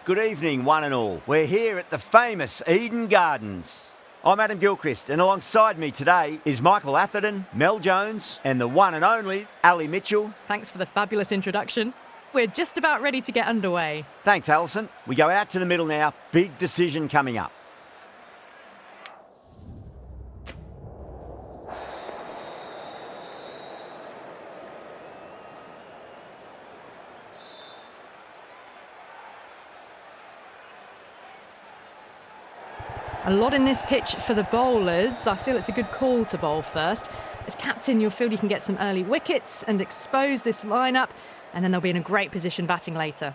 Good evening, one and all. We're here at the famous Eden Gardens. I'm Adam Gilchrist, and alongside me today is Michael Atherton, Mel Jones, and the one and only Ali Mitchell. Thanks for the fabulous introduction. We're just about ready to get underway. Thanks, Alison. We go out to the middle now. Big decision coming up. A lot in this pitch for the bowlers. I feel it's a good call to bowl first. As captain, you'll feel you can get some early wickets and expose this lineup, and then they'll be in a great position batting later.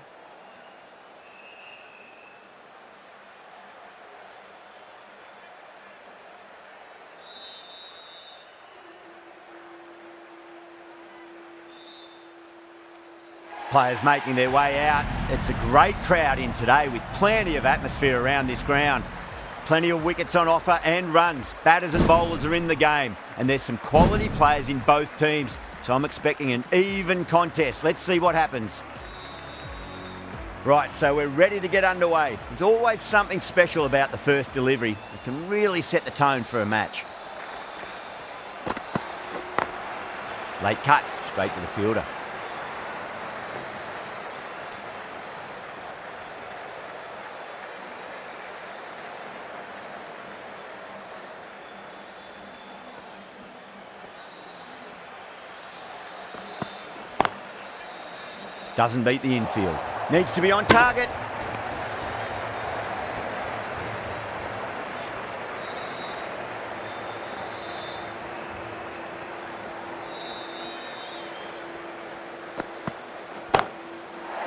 Players making their way out. It's a great crowd in today with plenty of atmosphere around this ground. Plenty of wickets on offer and runs. Batters and bowlers are in the game, and there's some quality players in both teams, so I'm expecting an even contest. Let's see what happens. Right, so we're ready to get underway. There's always something special about the first delivery. It can really set the tone for a match. Late cut, straight to the fielder. Doesn't beat the infield. Needs to be on target.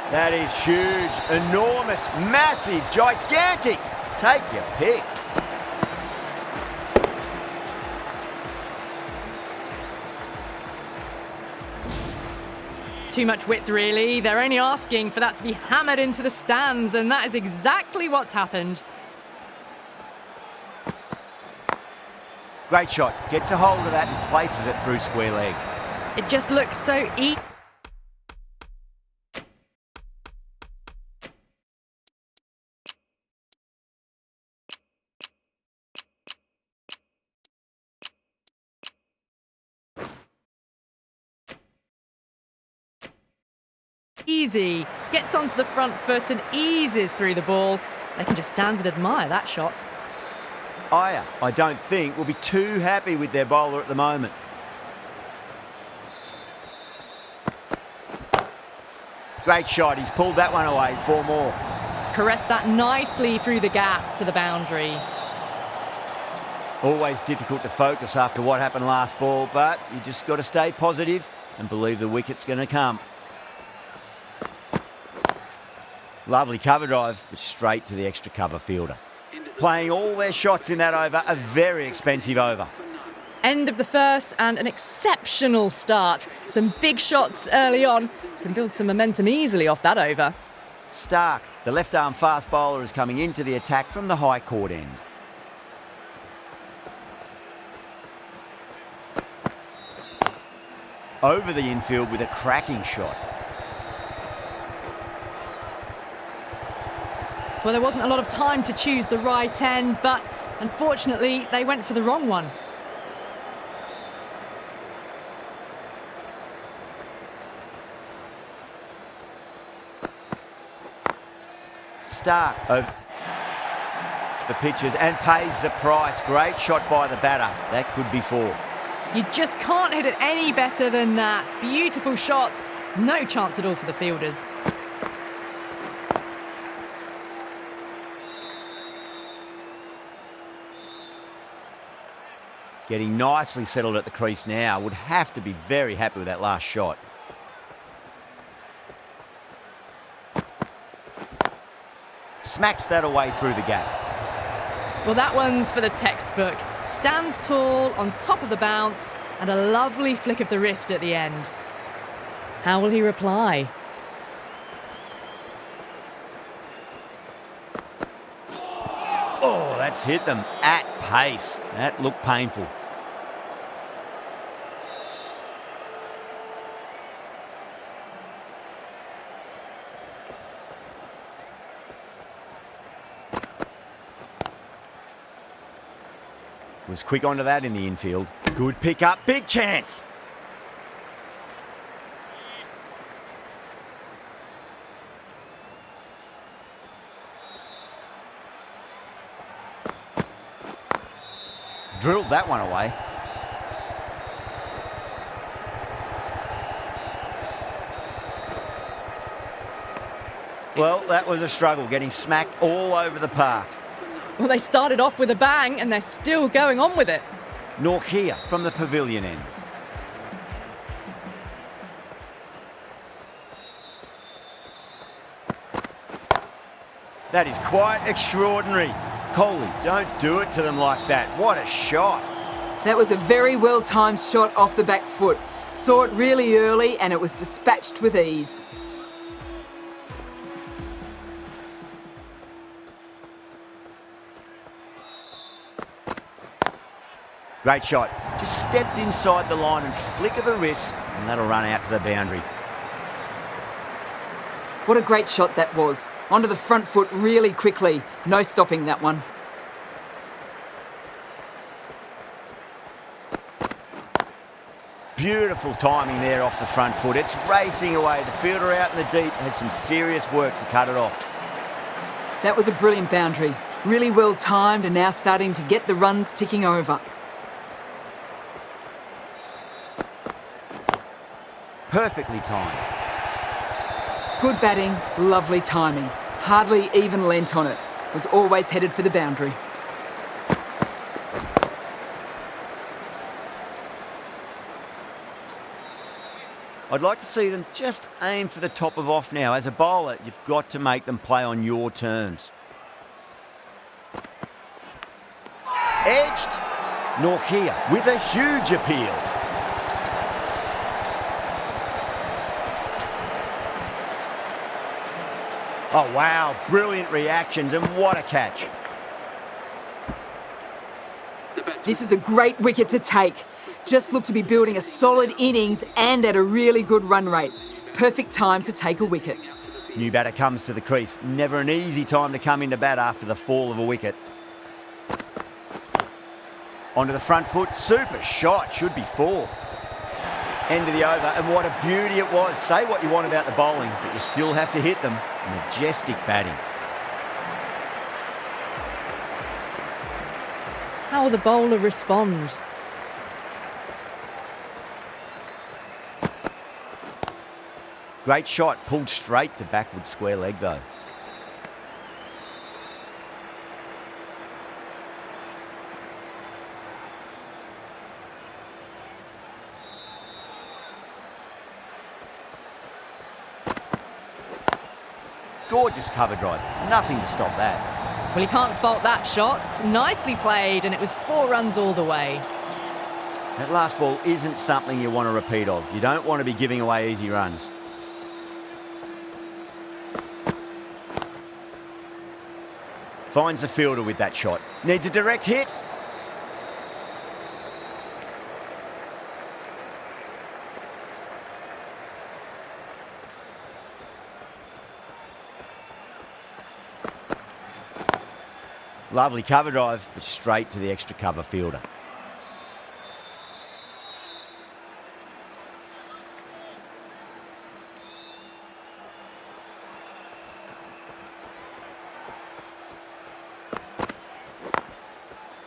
That is huge, enormous, massive, gigantic. Take your pick. Too much width, really. They're only asking for that to be hammered into the stands, and that is exactly what's happened. Great shot. Gets a hold of that and places it through square leg. It just looks so easy. Gets onto the front foot and eases through the ball. They can just stand and admire that shot. Aya, I don't think, will be too happy with their bowler at the moment. Great shot. He's pulled that one away. 4 more. Caressed that nicely through the gap to the boundary. Always difficult to focus after what happened last ball, but you just got to stay positive and believe the wicket's going to come. Lovely cover drive, but straight to the extra cover fielder. Playing all their shots in that over, a very expensive over. End of the first and an exceptional start. Some big shots early on. Can build some momentum easily off that over. Stark, the left-arm fast bowler, is coming into the attack from the high court end. Over the infield with a cracking shot. Well, there wasn't a lot of time to choose the right end, but unfortunately, they went for the wrong one. Stark over the pitches and pays the price. Great shot by the batter. That could be 4. You just can't hit it any better than that. Beautiful shot. No chance at all for the fielders. Getting nicely settled at the crease now. Would have to be very happy with that last shot. Smacks that away through the gap. Well, that one's for the textbook. Stands tall on top of the bounce and a lovely flick of the wrist at the end. How will he reply? Oh, that's hit them at pace. That looked painful. Was quick onto that in the infield. Good pick up, big chance. Drilled that one away. Well, that was a struggle, getting smacked all over the park. Well, they started off with a bang and they're still going on with it. Norkia from the pavilion end. That is quite extraordinary. Coley, don't do it to them like that. What a shot. That was a very well-timed shot off the back foot. Saw it really early and it was dispatched with ease. Great shot. Just stepped inside the line and flick of the wrist, and that'll run out to the boundary. What a great shot that was. Onto the front foot really quickly. No stopping that one. Beautiful timing there off the front foot. It's racing away. The fielder out in the deep has some serious work to cut it off. That was a brilliant boundary. Really well timed and now starting to get the runs ticking over. Perfectly timed. Good batting, lovely timing. Hardly even lent on it. Was always headed for the boundary. I'd like to see them just aim for the top of off now. As a bowler, you've got to make them play on your terms. Edged. Norkia with a huge appeal. Oh, wow. Brilliant reactions and what a catch. This is a great wicket to take. Just looked to be building a solid innings and at a really good run rate. Perfect time to take a wicket. New batter comes to the crease. Never an easy time to come into bat after the fall of a wicket. Onto the front foot. Super shot. Should be four. End of the over, and what a beauty it was. Say what you want about the bowling, but you still have to hit them. Majestic batting. How will the bowler respond? Great shot, pulled straight to backward square leg though. Gorgeous cover drive. Nothing to stop that. Well, you can't fault that shot. Nicely played, and it was 4 runs all the way. That last ball isn't something you want to repeat of. You don't want to be giving away easy runs. Finds the fielder with that shot. Needs a direct hit. Lovely cover drive, but straight to the extra cover fielder.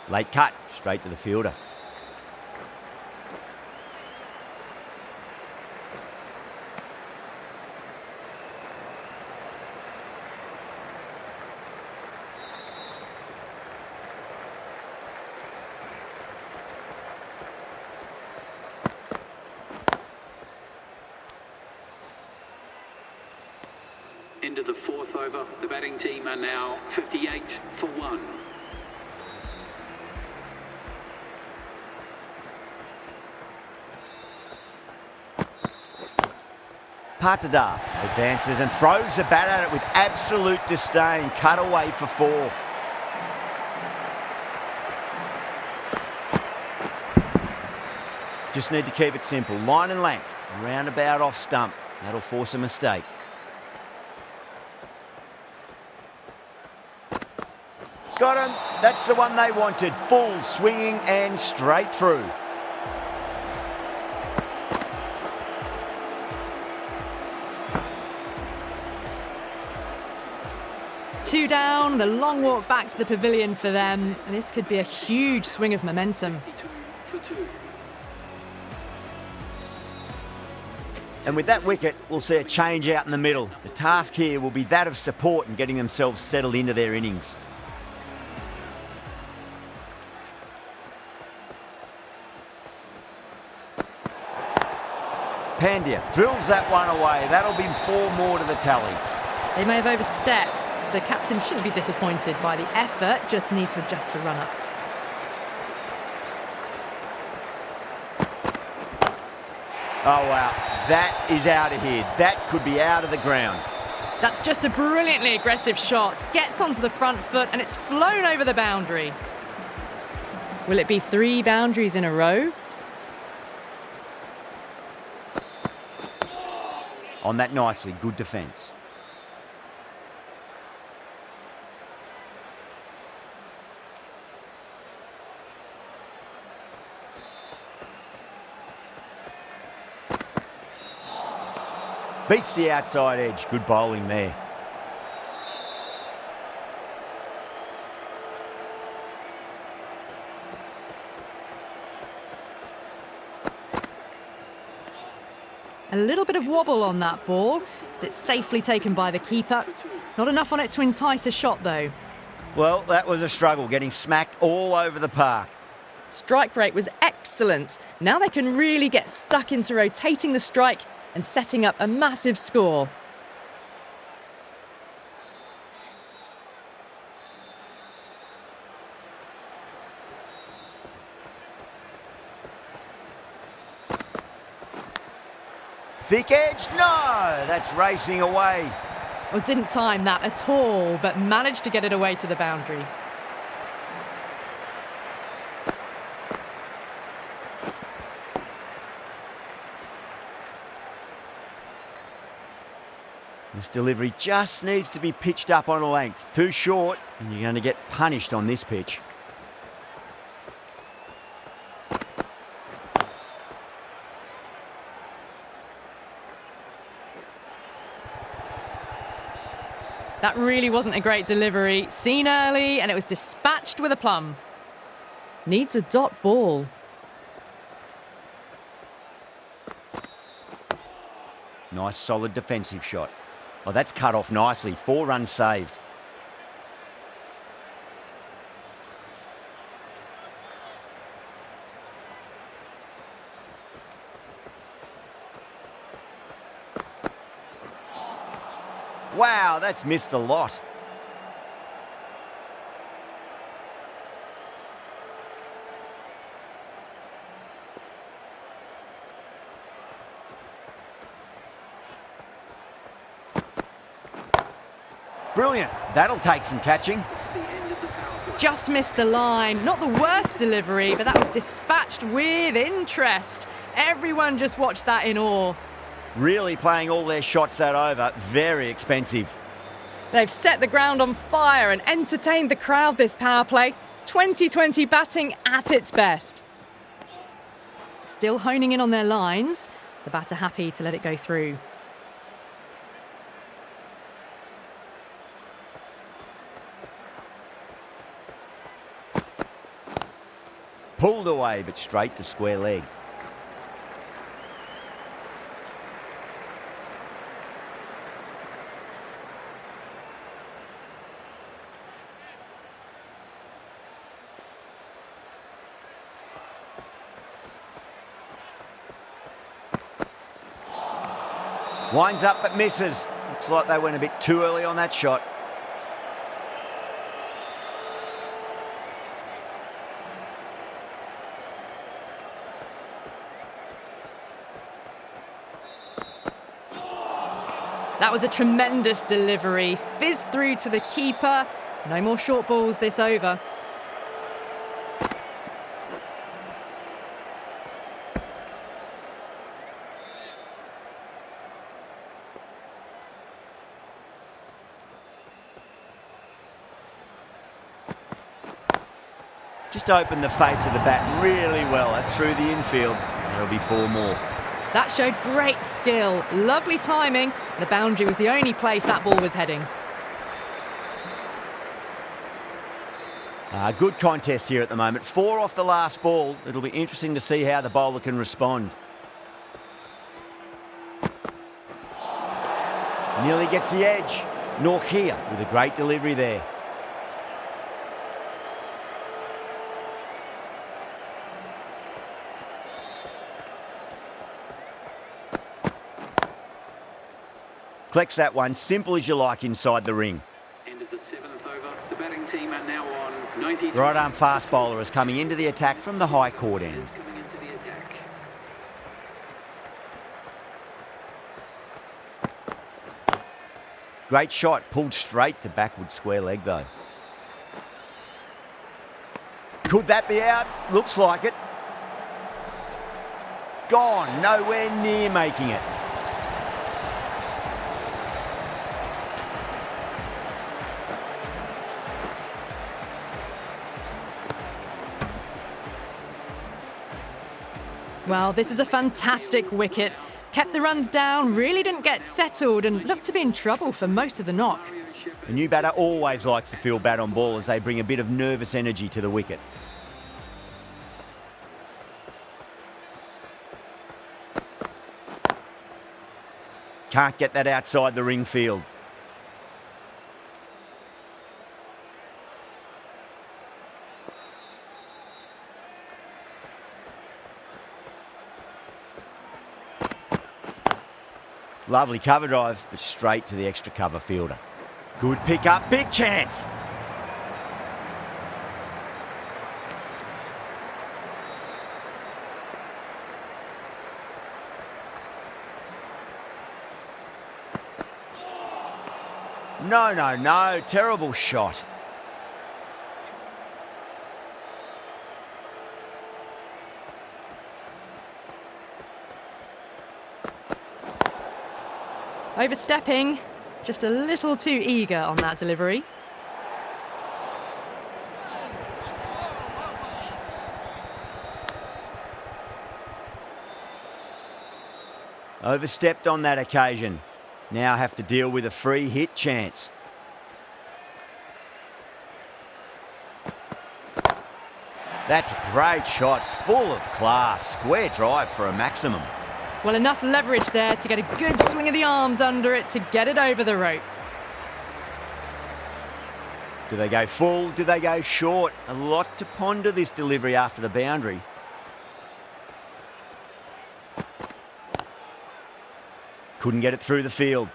Late cut, straight to the fielder. Into the 4th over, the batting team are now 58 for 1. Patadar advances and throws the bat at it with absolute disdain. Cut away for 4. Just need to keep it simple. Line and length. Roundabout off stump. That'll force a mistake. Got him. That's the one they wanted. Full swinging and straight through. Two down, the long walk back to the pavilion for them, and this could be a huge swing of momentum. And with that wicket, we'll see a change out in the middle. The task here will be that of support and getting themselves settled into their innings. Pandya drills that one away. That'll be 4 more to the tally. They may have overstepped. The captain shouldn't be disappointed by the effort, just need to adjust the run-up. Oh, wow. That is out of here. That could be out of the ground. That's just a brilliantly aggressive shot. Gets onto the front foot and it's flown over the boundary. Will it be 3 boundaries in a row? On that nicely. Good defence. Beats the outside edge. Good bowling there. A little bit of wobble on that ball. It's safely taken by the keeper. Not enough on it to entice a shot though. Well, that was a struggle, getting smacked all over the park. Strike rate was excellent. Now they can really get stuck into rotating the strike and setting up a massive score. Thick edge? No! That's racing away. Well, didn't time that at all, but managed to get it away to the boundary. This delivery just needs to be pitched up on a length. Too short, and you're going to get punished on this pitch. That really wasn't a great delivery. Seen early, and it was dispatched with a plum. Needs a dot ball. Nice, solid defensive shot. Oh, that's cut off nicely. 4 runs saved. Wow, that's missed a lot. Brilliant. That'll take some catching. Just missed the line. Not the worst delivery, but that was dispatched with interest. Everyone just watched that in awe. Really playing all their shots that over. Very expensive. They've set the ground on fire and entertained the crowd this power play. 2020 batting at its best. Still honing in on their lines. The batter happy to let it go through. Pulled away, but straight to square leg. Winds up but misses. Looks like they went a bit too early on that shot. That was a tremendous delivery. Fizzed through to the keeper. No more short balls this over. Just opened the face of the bat really well. That's through the infield. There'll be 4 more. That showed great skill, lovely timing. The boundary was the only place that ball was heading. Good contest here at the moment. 4 off the last ball. It'll be interesting to see how the bowler can respond. Nearly gets the edge. Norkia with a great delivery there. Collects that one, simple as you like, inside the ring. End of the 7th over. The batting team are now on 93. Right arm fast bowler is coming into the attack from the high court end. Coming into the attack. Great shot, pulled straight to backward square leg though. Could that be out? Looks like it. Gone, nowhere near making it. Well, this is a fantastic wicket. Kept the runs down, really didn't get settled and looked to be in trouble for most of the knock. A new batter always likes to feel bat on ball as they bring a bit of nervous energy to the wicket. Can't get that outside the ring field. Lovely cover drive, but straight to the extra cover fielder. Good pick up, big chance. No, terrible shot. Overstepping, just a little too eager on that delivery. Overstepped on that occasion. Now have to deal with a free hit chance. That's a great shot, full of class. Square drive for a maximum. Well, enough leverage there to get a good swing of the arms under it to get it over the rope. Do they go full? Do they go short? A lot to ponder this delivery after the boundary. Couldn't get it through the field.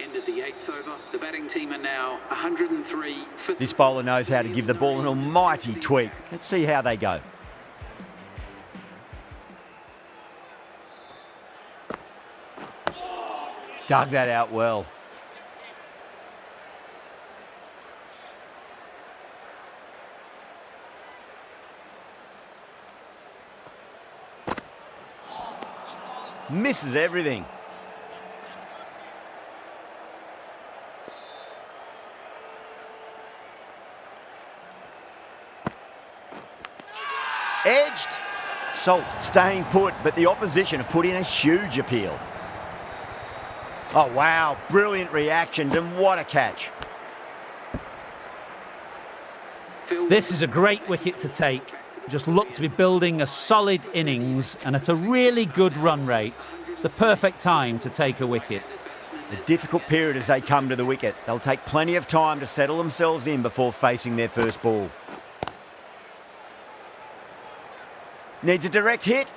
End of the 8th over. The batting team are now 103. This bowler knows how to give the ball an almighty tweak. Let's see how they go. Dug that out well. Misses everything. Edged. Salt staying put, but the opposition have put in a huge appeal. Oh, wow. Brilliant reactions, and what a catch. This is a great wicket to take. Just look to be building a solid innings and at a really good run rate. It's the perfect time to take a wicket. A difficult period as they come to the wicket. They'll take plenty of time to settle themselves in before facing their first ball. Needs a direct hit.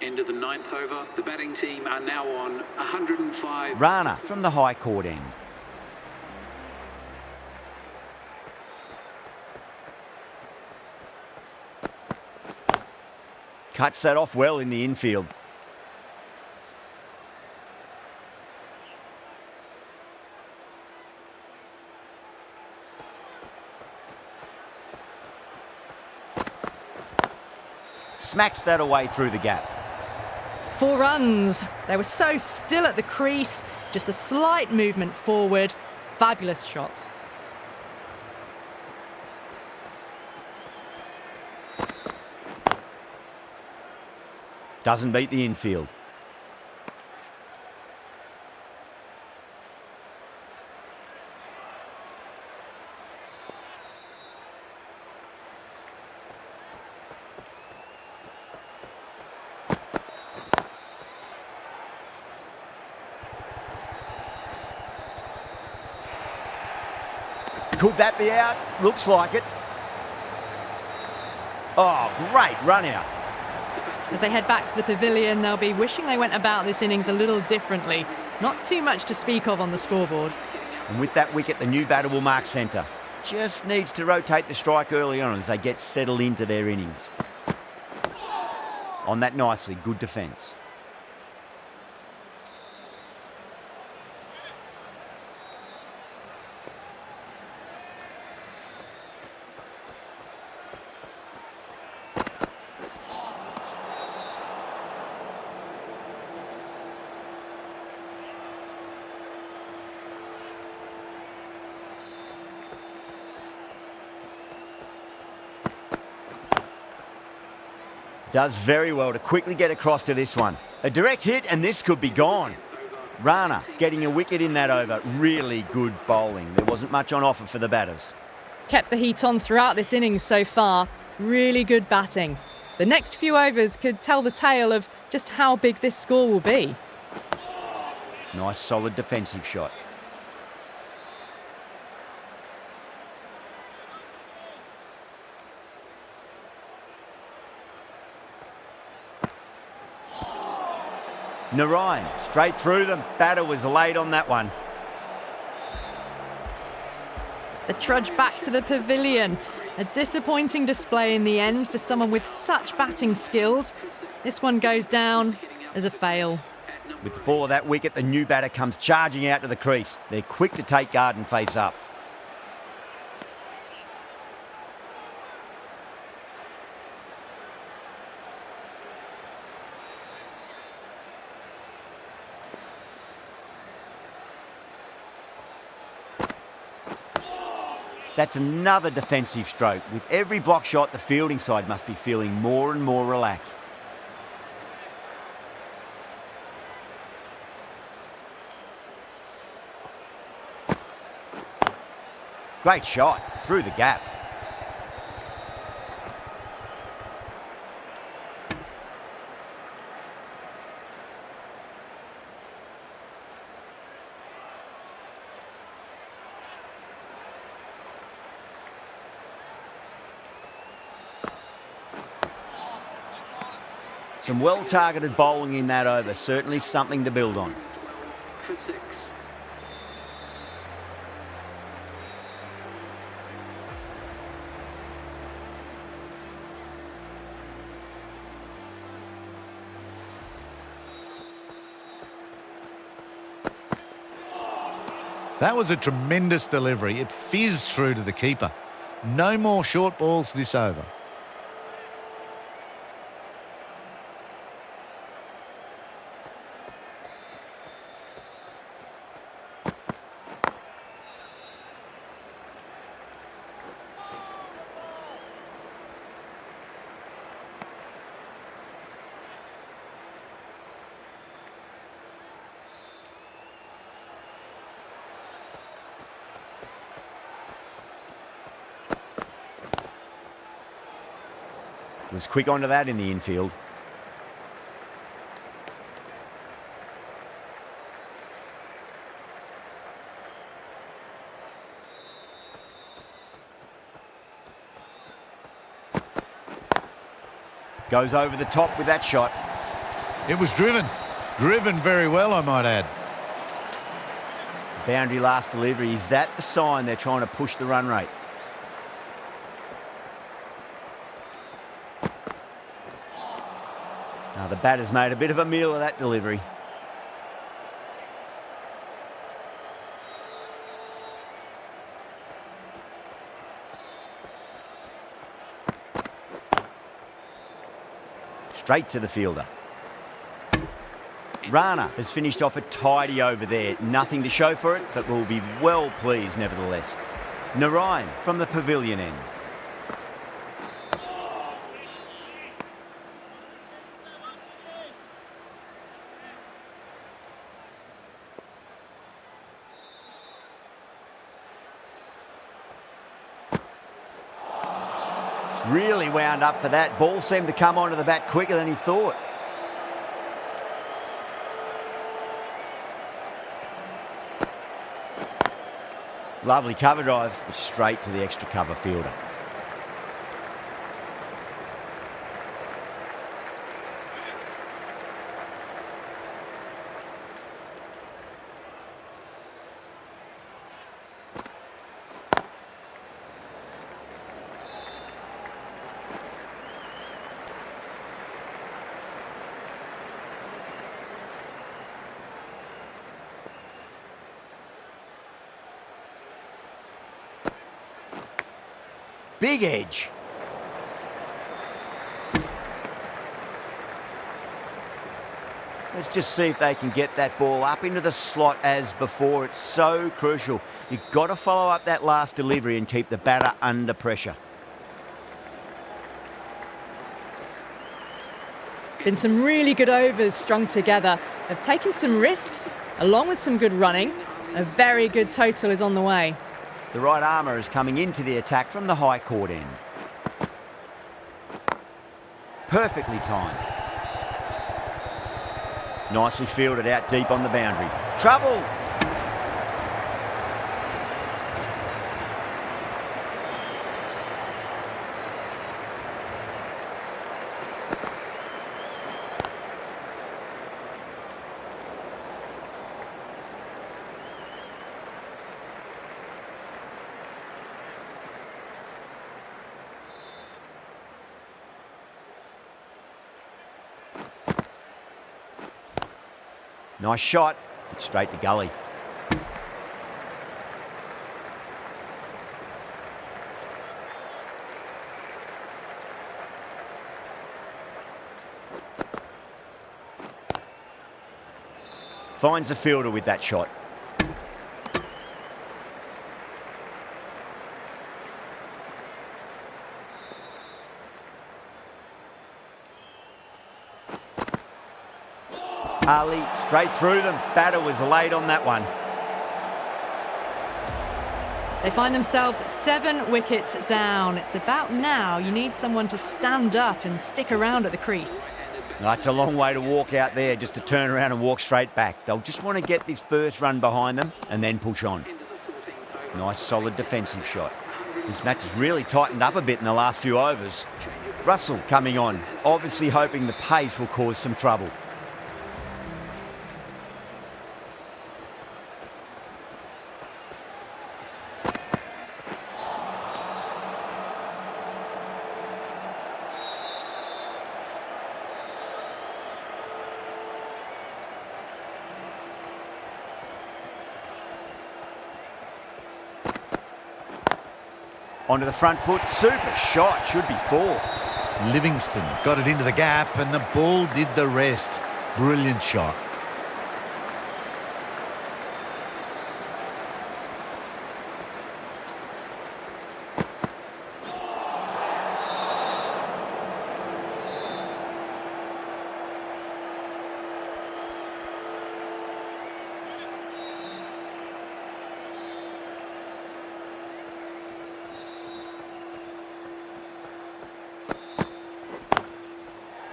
End of the 9th over. The batting team are now on 105. Rana from the high court end. Cuts that off well in the infield. Smacks that away through the gap. 4 runs. They were so still at the crease. Just a slight movement forward. Fabulous shot. Doesn't beat the infield. Could that be out? Looks like it. Oh, great run out. As they head back to the pavilion, they'll be wishing they went about this innings a little differently. Not too much to speak of on the scoreboard. And with that wicket, the new batter will mark centre. Just needs to rotate the strike early on as they get settled into their innings. On that nicely, good defence. Does very well to quickly get across to this one. A direct hit and this could be gone. Rana getting a wicket in that over. Really good bowling. There wasn't much on offer for the batters. Kept the heat on throughout this innings so far. Really good batting. The next few overs could tell the tale of just how big this score will be. Nice solid defensive shot. Narayan, straight through them. Batter was late on that one. The trudge back to the pavilion. A disappointing display in the end for someone with such batting skills. This one goes down as a fail. With the fall of that wicket, the new batter comes charging out to the crease. They're quick to take guard and face up. That's another defensive stroke. With every block shot, the fielding side must be feeling more and more relaxed. Great shot, through the gap. Some well-targeted bowling in that over, certainly something to build on. For 6. That was a tremendous delivery. It fizzed through to the keeper. No more short balls this over. Was quick onto that in the infield. Goes over the top with that shot. It was driven. Driven very well, I might add. Boundary last delivery. Is that the sign they're trying to push the run rate? The batter's made a bit of a meal of that delivery. Straight to the fielder. Rana has finished off a tidy over there. Nothing to show for it, but will be well pleased nevertheless. Narayan from the pavilion end. Really wound up for that. Ball seemed to come onto the bat quicker than he thought. Lovely cover drive, straight to the extra cover fielder. Big edge. Let's just see if they can get that ball up into the slot as before. It's so crucial. You've got to follow up that last delivery and keep the batter under pressure. Been some really good overs strung together. They've taken some risks, along with some good running. A very good total is on the way. The right armour is coming into the attack from the high court end. Perfectly timed. Nicely fielded out deep on the boundary. Trouble! Nice shot, but straight to gully. Finds the fielder with that shot. Ali straight through them. Batter was late on that one. They find themselves 7 wickets down. It's about now you need someone to stand up and stick around at the crease. It's a long way to walk out there just to turn around and walk straight back. They'll just want to get this first run behind them and then push on. Nice solid defensive shot. This match has really tightened up a bit in the last few overs. Russell coming on, obviously hoping the pace will cause some trouble. Onto the front foot, super shot, should be 4. Livingston got it into the gap and the ball did the rest. Brilliant shot.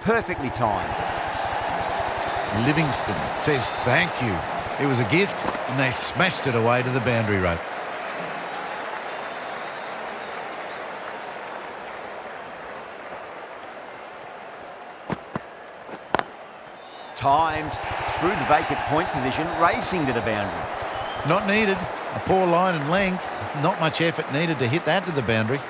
Perfectly timed. Livingston says thank you. It was a gift and they smashed it away to the boundary rope. Timed through the vacant point position, racing to the boundary. Not needed. A poor line and length. Not much effort needed to hit that to the boundary.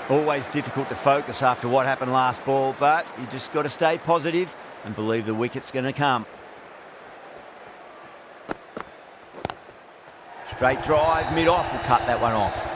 Always difficult to focus after what happened last ball, but you just got to stay positive and believe the wicket's going to come. Straight drive, mid-off will cut that one off.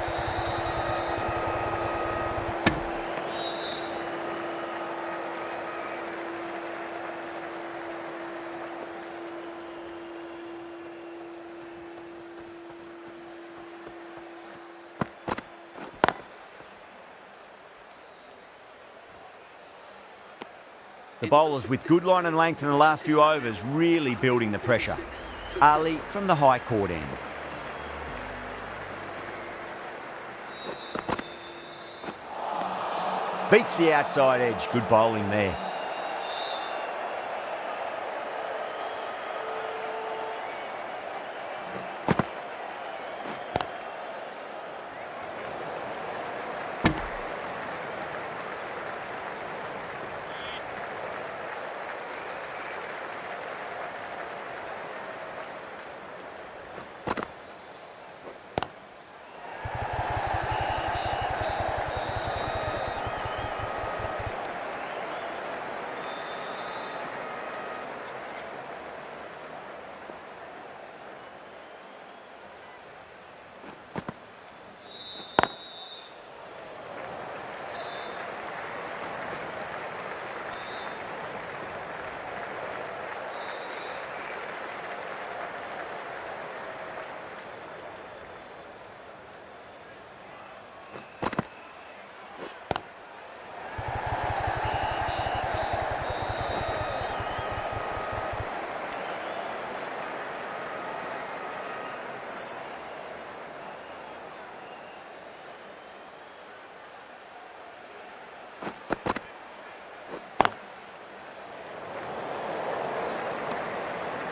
The bowlers with good line and length in the last few overs really building the pressure. Ali from the high court end. Beats the outside edge. Good bowling there.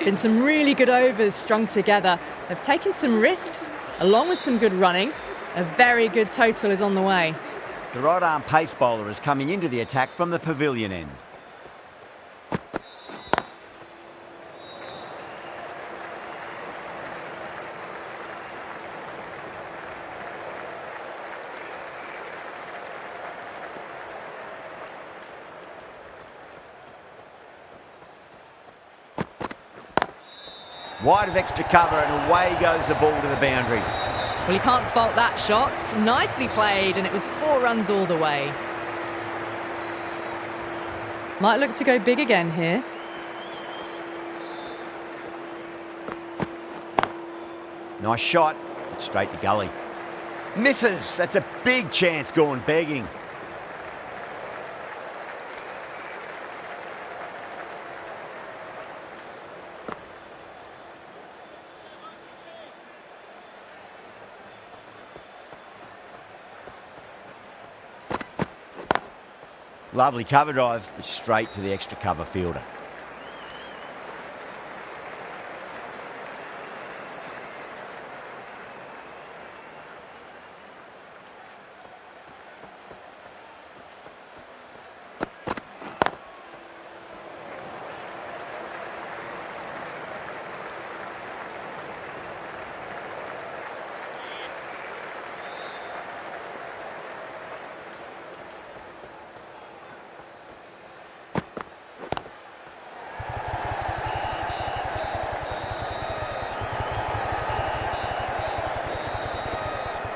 Been some really good overs strung together. They've taken some risks, along with some good running. A very good total is on the way. The right-arm pace bowler is coming into the attack from the pavilion end. Wide of extra cover and away goes the ball to the boundary. Well, you can't fault that shot. Nicely played, and it was 4 runs all the way. Might look to go big again here. Nice shot, but straight to gully. Misses. That's a big chance gone begging. Lovely cover drive, straight to the extra cover fielder.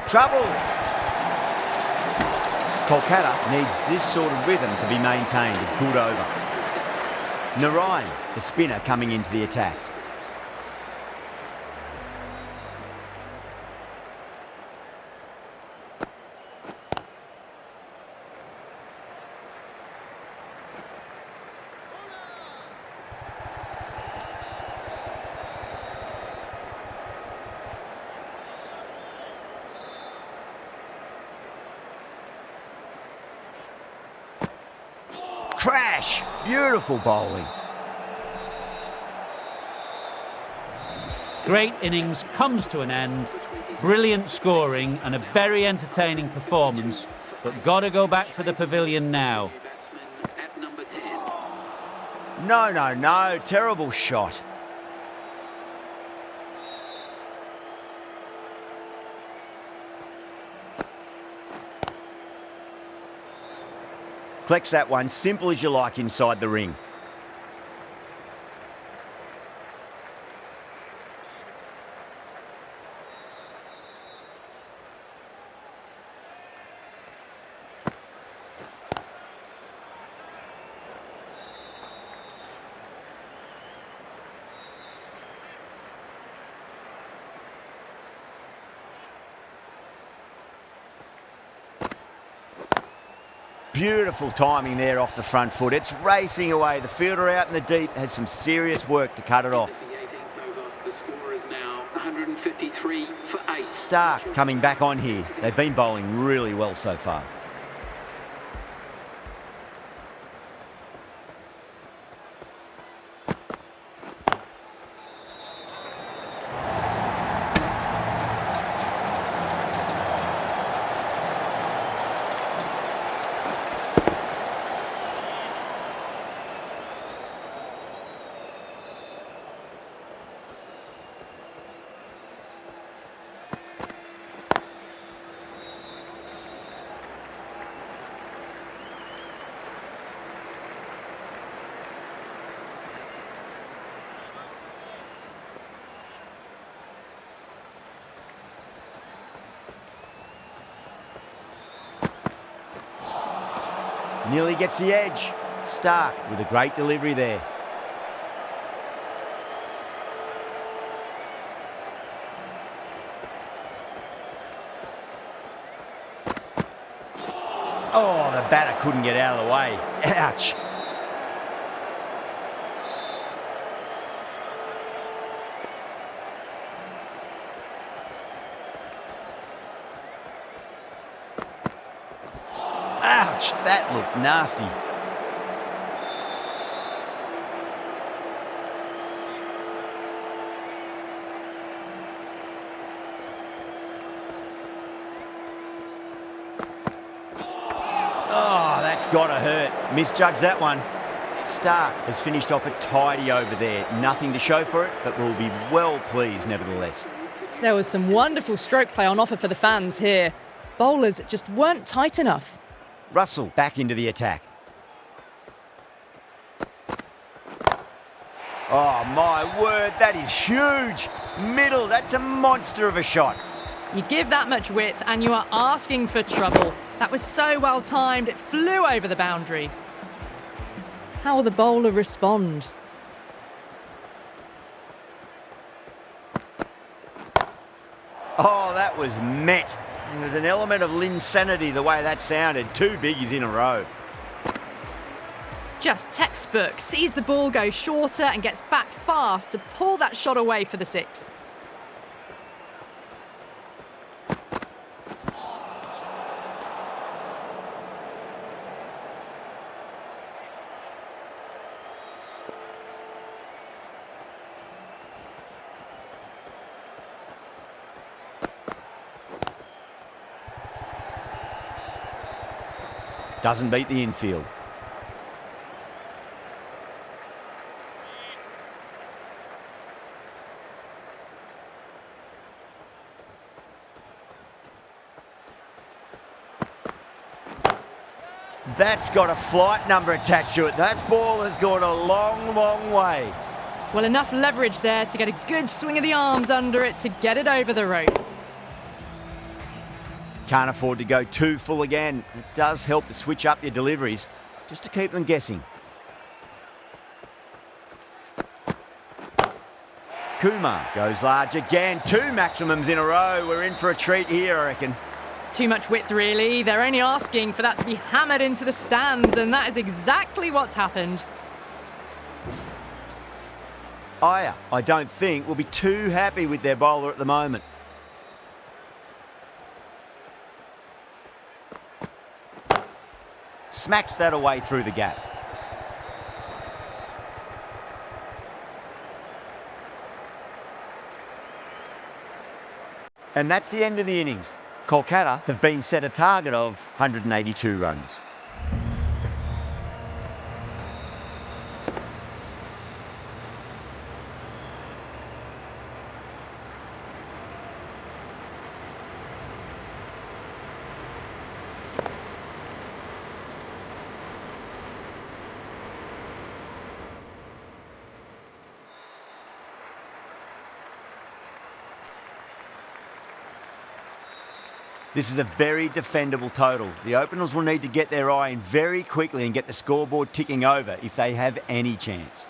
Trouble. Kolkata needs this sort of rhythm to be maintained. A good over. Narayan, the spinner, coming into the attack. Crash! Beautiful bowling. Great innings comes to an end. Brilliant scoring and a very entertaining performance. But got to go back to the pavilion now. No. Terrible shot. Collects that one, simple as you like inside the ring. Beautiful timing there off the front foot. It's racing away. The fielder out in the deep has some serious work to cut it off. The 18th over, the score is now 153 for 8. Stark coming back on here. They've been bowling really well so far. Nearly gets the edge. Stark with a great delivery there. Oh, the batter couldn't get out of the way. Ouch. Ouch, that looked nasty. Oh, that's got to hurt. Misjudged that one. Stark has finished off a tidy over there. Nothing to show for it, but will be well pleased nevertheless. There was some wonderful stroke play on offer for the fans here. Bowlers just weren't tight enough. Russell back into the attack. Oh, my word, that is huge. Middle, that's a monster of a shot. You give that much width and you are asking for trouble. That was so well timed, it flew over the boundary. How will the bowler respond? Oh, that was met. There was an element of insanity the way that sounded. 2 biggies in a row. Just textbook, sees the ball go shorter and gets back fast to pull that shot away for the 6. Doesn't beat the infield. That's got a flight number attached to it. That ball has gone a long, long way. Well, enough leverage there to get a good swing of the arms under it to get it over the rope. Can't afford to go too full again. It does help to switch up your deliveries, just to keep them guessing. Kumar goes large again. 2 maximums in a row. We're in for a treat here, I reckon. Too much width, really. They're only asking for that to be hammered into the stands, and that is exactly what's happened. Aya, I don't think, will be too happy with their bowler at the moment. Smacks that away through the gap. And that's the end of the innings. Kolkata have been set a target of 182 runs. This is a very defendable total. The openers will need to get their eye in very quickly and get the scoreboard ticking over if they have any chance.